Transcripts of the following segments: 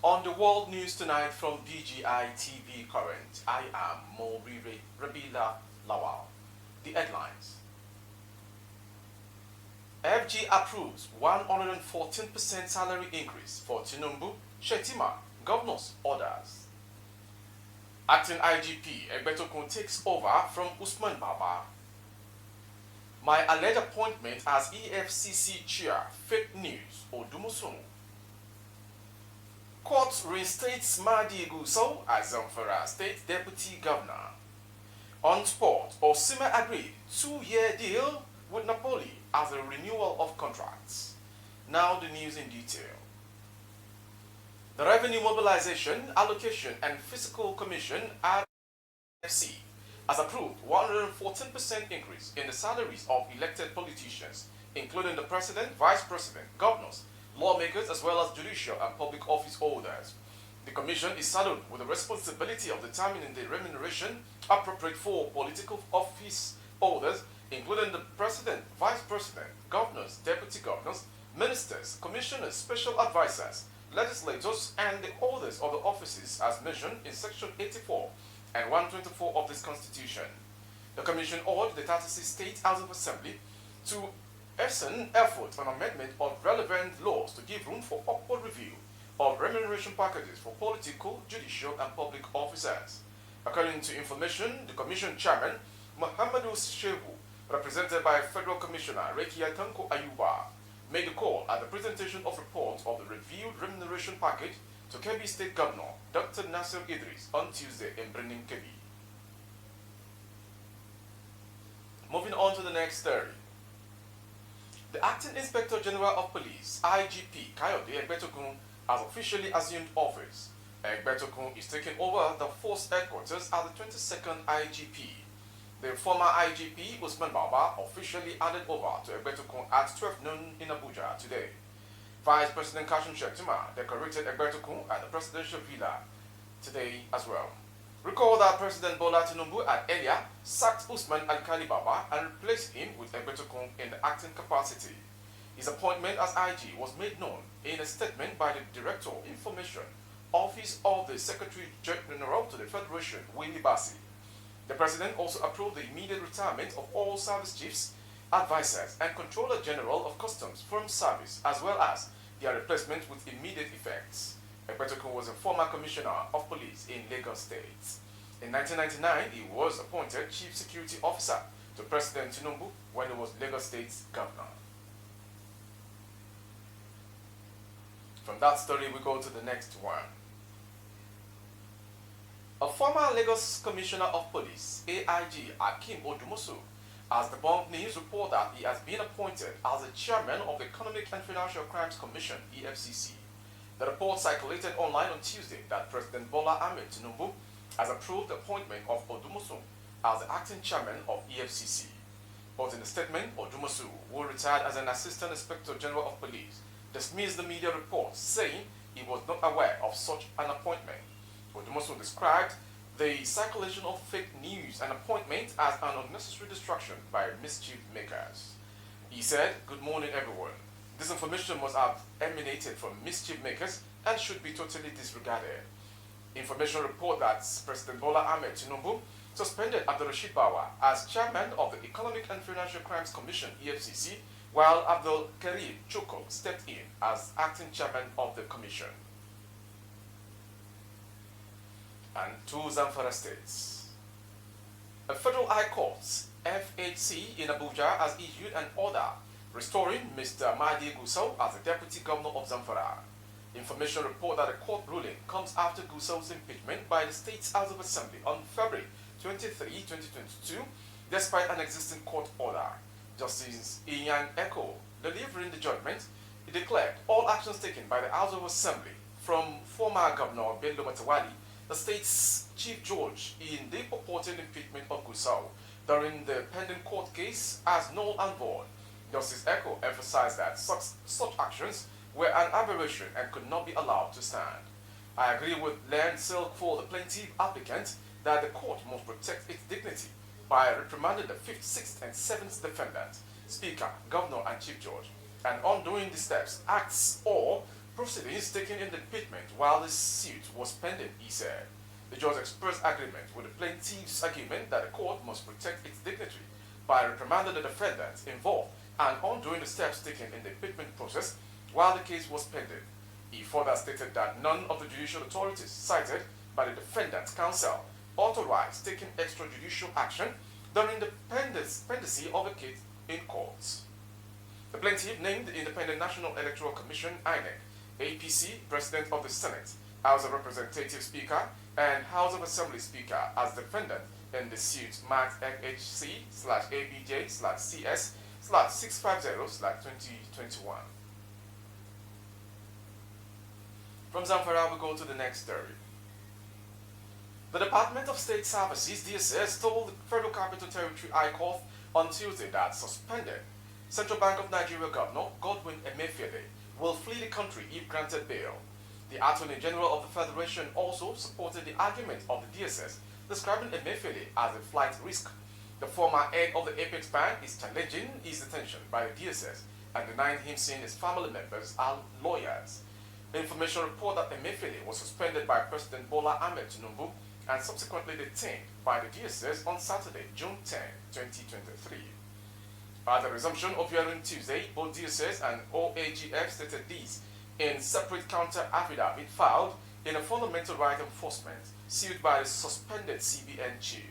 On the world news tonight from BGI TV Current, I am Rrør Rabila Lawal. The headlines. FG approves 114% salary increase for Tinubu, Shetima, governor's orders. Acting IGP Egbetokun takes over from Usman Baba. My alleged appointment as EFCC chair, fake news, Odumusun. Court reinstates Mahdi Gusau as Zamfara State Deputy Governor. On sport, Osima agreed 2-year deal with Napoli as a renewal of contracts. Now the news in detail. The Revenue Mobilization, Allocation and Fiscal Commission (RFC) has approved 114% increase in the salaries of elected politicians, including the president, vice president, governors, lawmakers, as well as judicial and public office holders. The commission is saddled with the responsibility of determining the remuneration appropriate for political office holders, including the president, vice president, governors, deputy governors, ministers, commissioners, special advisors, legislators, and the holders of the offices as mentioned in Section 84 and 124 of this Constitution. The commission urged the 36 State House of Assembly to hasten efforts on amendment of relevant laws to give room for upward review of remuneration packages for political, judicial, and public officers. According to information, the Commission Chairman, Muhammadu Shehu, represented by Federal Commissioner Rekia Tanko Ayuba, made the call at the presentation of reports of the reviewed remuneration package to Kebbi State Governor Dr. Nasir Idris on Tuesday in Birnin Kebbi. Moving on to the next story. The Acting Inspector General of Police, IGP Kayode Egbetokun, has officially assumed office. Egbetokun is taking over the force headquarters as the 22nd IGP. The former IGP, Usman Baba, officially handed over to Egbetokun at 12 noon in Abuja today. Vice President Kashim Shettima decorated Egbetokun at the presidential villa today as well. Recall that President Bola Tinubu had earlier sacked Usman Alkali Baba and replaced him with Egbetokun in the acting capacity. His appointment as IG was made known in a statement by the Director of Information Office of the Secretary General to the Federation, Willie Bassi. The President also approved the immediate retirement of all service chiefs, advisors, and Controller General of Customs from service, as well as their replacement with immediate effects. Egbetokun was a former Commissioner of Police in Lagos State. In 1999, he was appointed Chief Security Officer to President Tinubu when he was Lagos State's Governor. From that story, we go to the next one. A former Lagos Commissioner of Police, AIG Akim Odumosu, has debunked news report that he has been appointed as the chairman of the Economic and Financial Crimes Commission, EFCC. The report circulated online on Tuesday that President Bola Ahmed Tinubu has approved the appointment of Odumosu as the acting chairman of EFCC. But in a statement, Odumosu, who retired as an Assistant Inspector General of Police, dismissed the media report, saying he was not aware of such an appointment. Odumosu described the circulation of fake news and appointment as an unnecessary distraction by mischief makers. He said, "Good morning, everyone. This information must have emanated from mischief makers and should be totally disregarded. Information report that President Bola Ahmed Tinubu suspended Abdul Rashid Bawa as chairman of the Economic and Financial Crimes Commission, EFCC, while Abdul Karim Choko stepped in as acting chairman of the commission." And to Zamfara states. A federal high court, FHC, in Abuja has issued an order restoring Mr. Mahdi Gusau as the deputy governor of Zamfara. Information report that the court ruling comes after Gusau's impeachment by the State House of Assembly on February 23, 2022, despite an existing court order. Justice Ian Eko, delivering the judgment, he declared all actions taken by the House of Assembly from former Governor Bello Matawali, the state's chief judge, in the purported impeachment of Gusau during the pending court case as null and void. Justice Eko emphasized that such actions were an aberration and could not be allowed to stand. I agree with Len Silk for the plaintiff applicant that the court must protect its dignity by reprimanding the 5th, 6th, and 7th defendant, Speaker, Governor, and Chief Judge, and undoing the steps, acts, or proceedings taken in the impeachment while the suit was pending, he said. The judge expressed agreement with the plaintiff's argument that the court must protect its dignity by reprimanding the defendants involved and undoing the steps taken in the impeachment process while the case was pending. He further stated that none of the judicial authorities cited by the defendant's counsel authorized taking extrajudicial action during the pendency of the case in courts. The plaintiff named the Independent National Electoral Commission (INEC), APC, President of the Senate, House of Representatives Speaker, and House of Assembly Speaker as defendant in the suit marked FHC/ABJ/CS/650/2021. From Zamfara, we go to the next story. The Department of State Services, DSS, told the Federal Capital Territory High Court on Tuesday that suspended Central Bank of Nigeria Governor Godwin Emefiele will flee the country if granted bail. The Attorney General of the Federation also supported the argument of the DSS, describing Emefiele as a flight risk. The former head of the Apex Bank is challenging his detention by the DSS and denying him seeing his family members and lawyers. The information report that Emefiele was suspended by President Bola Ahmed Tinubu and subsequently detained by the DSS on Saturday, June 10, 2023. At the resumption of hearing Tuesday, both DSS and OAGF stated this in separate counter affidavit filed in a fundamental right enforcement sued by the suspended CBN chief.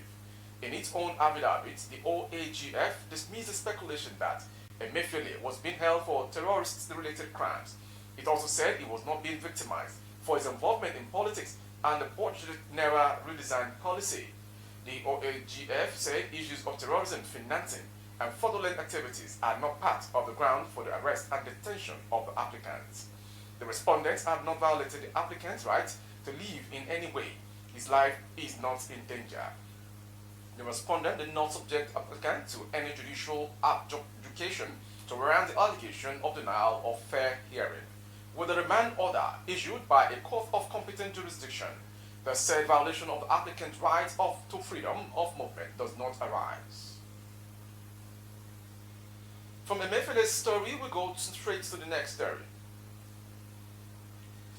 In its own affidavit, the OAGF dismissed the speculation that Emefiele was being held for terrorist-related crimes. It also said he was not being victimized for his involvement in politics and the budget Naira redesign policy. The OAGF said issues of terrorism financing and fraudulent activities are not part of the ground for the arrest and detention of the applicants. The respondents have not violated the applicant's right to live in any way. His life is not in danger. The respondent did not subject the applicant to any judicial adjudication to warrant the allegation of denial of fair hearing. With a remand order issued by a court of competent jurisdiction, the said violation of the applicant's right to freedom of movement does not arise. From Emefiele's story, we go straight to the next story.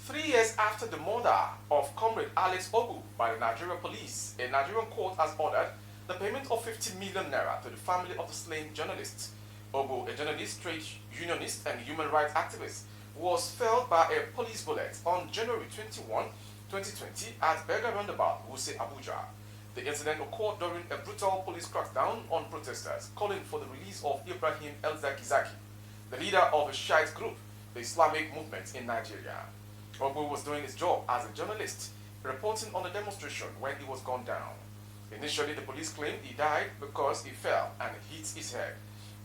3 years after the murder of Comrade Alex Obu by the Nigerian police, a Nigerian court has ordered the payment of 50 million naira to the family of the slain journalist. Obu, a journalist, trade unionist, and human rights activist, was felled by a police bullet on January 21, 2020 at Berger Roundabout, Wuse, Abuja. The incident occurred during a brutal police crackdown on protesters calling for the release of Ibrahim El-Zakizaki, the leader of a Shiite group, the Islamic movement in Nigeria. Obu was doing his job as a journalist, reporting on a demonstration when he was gunned down. Initially, the police claimed he died because he fell and hit his head,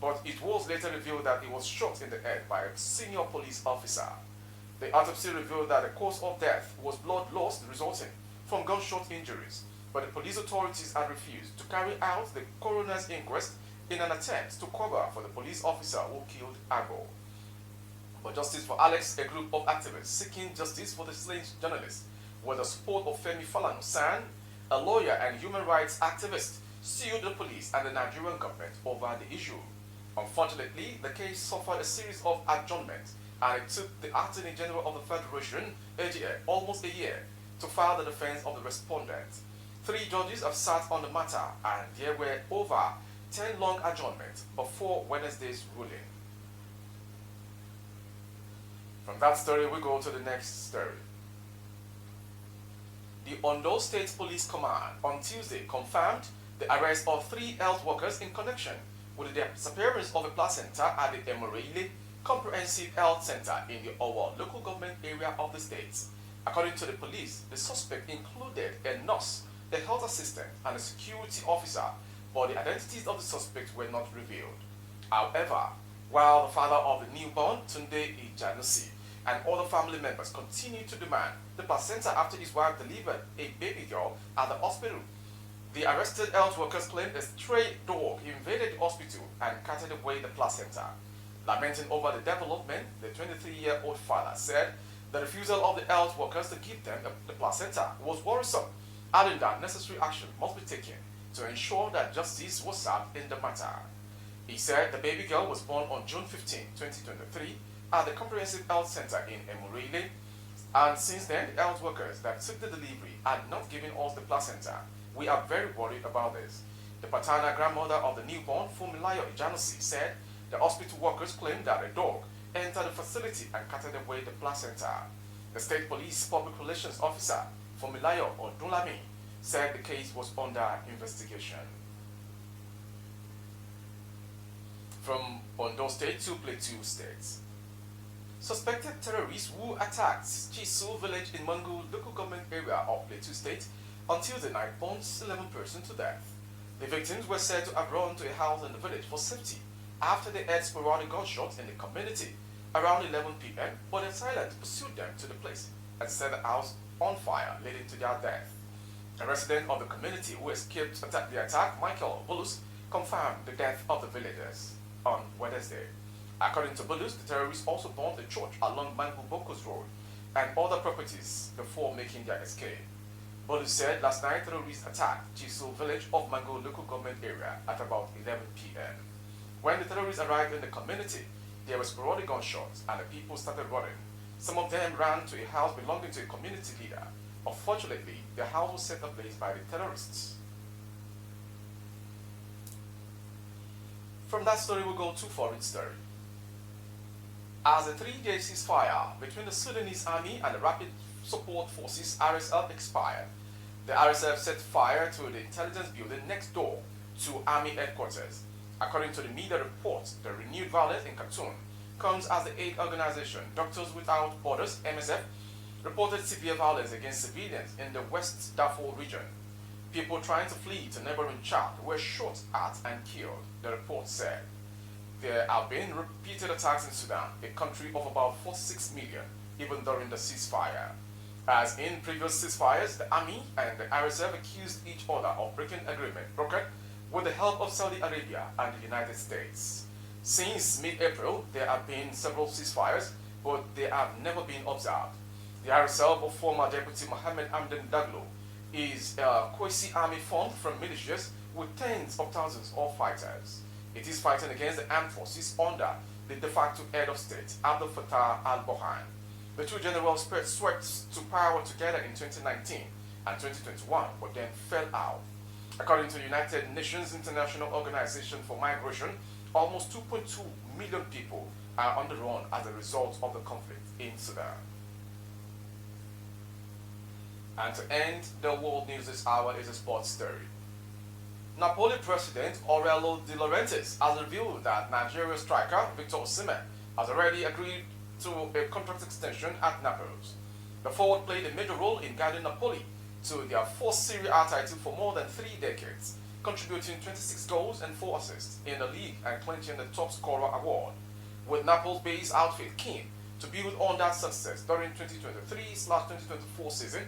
but it was later revealed that he was shot in the head by a senior police officer. The autopsy revealed that the cause of death was blood loss resulting from gunshot injuries, but the police authorities had refused to carry out the coroner's inquest in an attempt to cover for the police officer who killed Agbo. But Justice for Alex, a group of activists seeking justice for the slain journalist, with the support of Femi Falana-San, a lawyer and human rights activist, sued the police and the Nigerian government over the issue. Unfortunately, the case suffered a series of adjournments, and it took the Attorney General of the Federation, AGF, almost a year to file the defense of the respondent. 3 judges have sat on the matter, and there were over 10 long adjournments before Wednesday's ruling. From that story, we go to the next story. The Ondo State Police Command on Tuesday confirmed the arrest of 3 health workers in connection with the disappearance of a placenta at the Emoreile Comprehensive Health Center in the Owo local government area of the state. According to the police, the suspect included a nurse, a health assistant, and a security officer, but the identities of the suspects were not revealed. However, while the father of the newborn, Tunde Ijanusi, and other family members continue to demand the placenta after his wife delivered a baby girl at the hospital, the arrested health workers claimed a stray dog invaded the hospital and carted away the placenta. Lamenting over the development, the 23-year-old father said the refusal of the health workers to give them the placenta was worrisome, adding that necessary action must be taken to ensure that justice was served in the matter. He said the baby girl was born on June 15, 2023, at the Comprehensive Health Center in Emurele, and since then, the health workers that took the delivery are not giving us the placenta. We are very worried about this. The paternal grandmother of the newborn, Fumilayo Ijanusi, said the hospital workers claimed that a dog entered the facility and carted away the placenta. The state police public relations officer, Fumilayo Odunlami, said the case was under investigation. From Ondo State to Plateau State. Suspected terrorists who attacked Chisu village in Mangu local government area of Plateau State on Tuesday night burned 11 persons to death. The victims were said to have run to a house in the village for safety after they heard sporadic gunshots in the community around 11 p.m., but the silence pursued them to the place and set the house on fire, leading to their death. A resident of the community who escaped the attack, Michael Bulus, confirmed the death of the villagers on Wednesday. According to Bulus, the terrorists also bombed a church along Mangu Bokos Road and other properties before making their escape. Bulus said last night terrorists attacked Chisu village of Mangu local government area at about 11 p.m. When the terrorists arrived in the community, there were sporadic gunshots and the people started running. Some of them ran to a house belonging to a community leader. Unfortunately, the house was set ablaze by the terrorists. From that story, we'll go to foreign story. As a 3-day ceasefire between the Sudanese army and the Rapid Support Forces RSF expired, the RSF set fire to the intelligence building next door to army headquarters. According to the media reports, the renewed violence in Khartoum comes as the aid organization Doctors Without Borders (MSF) reported severe violence against civilians in the West Darfur region. People trying to flee to neighboring Chad were shot at and killed, the report said. There have been repeated attacks in Sudan, a country of about 46 million, even during the ceasefire. As in previous ceasefires, the army and the RSF accused each other of breaking agreement brokered with the help of Saudi Arabia and the United States. Since mid-April, there have been several ceasefires, but they have never been observed. The RSF of former Deputy Mohammed Amden Daglo is a quasi-army formed from militias with tens of thousands of fighters. It is fighting against the armed forces under the de facto head of state, Abdel Fattah al-Burhan. The two generals swept to power together in 2019 and 2021, but then fell out. According to the United Nations International Organization for Migration, almost 2.2 million people are on the run as a result of the conflict in Sudan. And to end the world news this hour is a sports story. Napoli president Aurelio De Laurentiis has revealed that Nigeria striker Victor Osimhen has already agreed to a contract extension at Naples. The forward played a major role in guiding Napoli to their fourth Serie A title for more than 3 decades, contributing 26 goals and 4 assists in the league and clinching the top scorer award. With Naples-based outfit keen to build on that success during 2023/2024 season,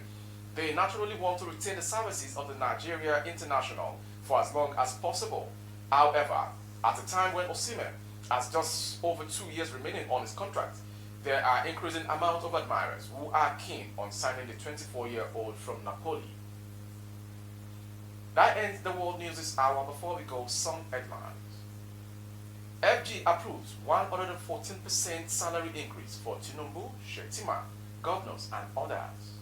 they naturally want to retain the services of the Nigeria international for as long as possible. However, at a time when Osimhen has just over 2 years remaining on his contract, there are increasing amount of admirers who are keen on signing the 24-year-old from Napoli. That ends the world news this hour. Before we go, some headlines. FG approves 114% salary increase for Tinubu, Shetima, governors and others.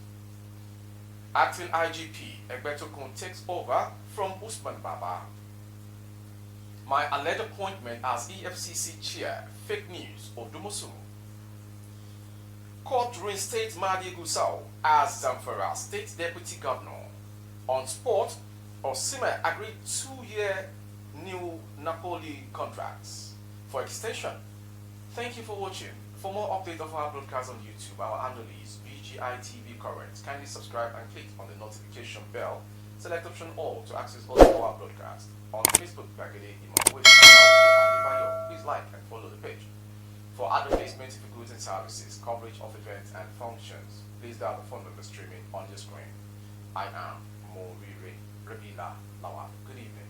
Acting IGP Egbetokun takes over from Usman Baba. My alleged appointment as EFCC chair, fake news, Odumosu. Court reinstates Mahdi Gusau as Zamfara state deputy governor. On sport, Osimhen agreed 2-year new Napoli contracts for extension. Thank you for watching. For more updates of our broadcast on YouTube, our handle is BGI TV Current. Kindly subscribe and click on the notification bell. Select option all to access all of our broadcasts. On Facebook, please like and follow the page. For advertisement for goods and services, coverage of events and functions, please dial the phone number streaming on your screen. I am Morire Rabila Lawal. Good evening.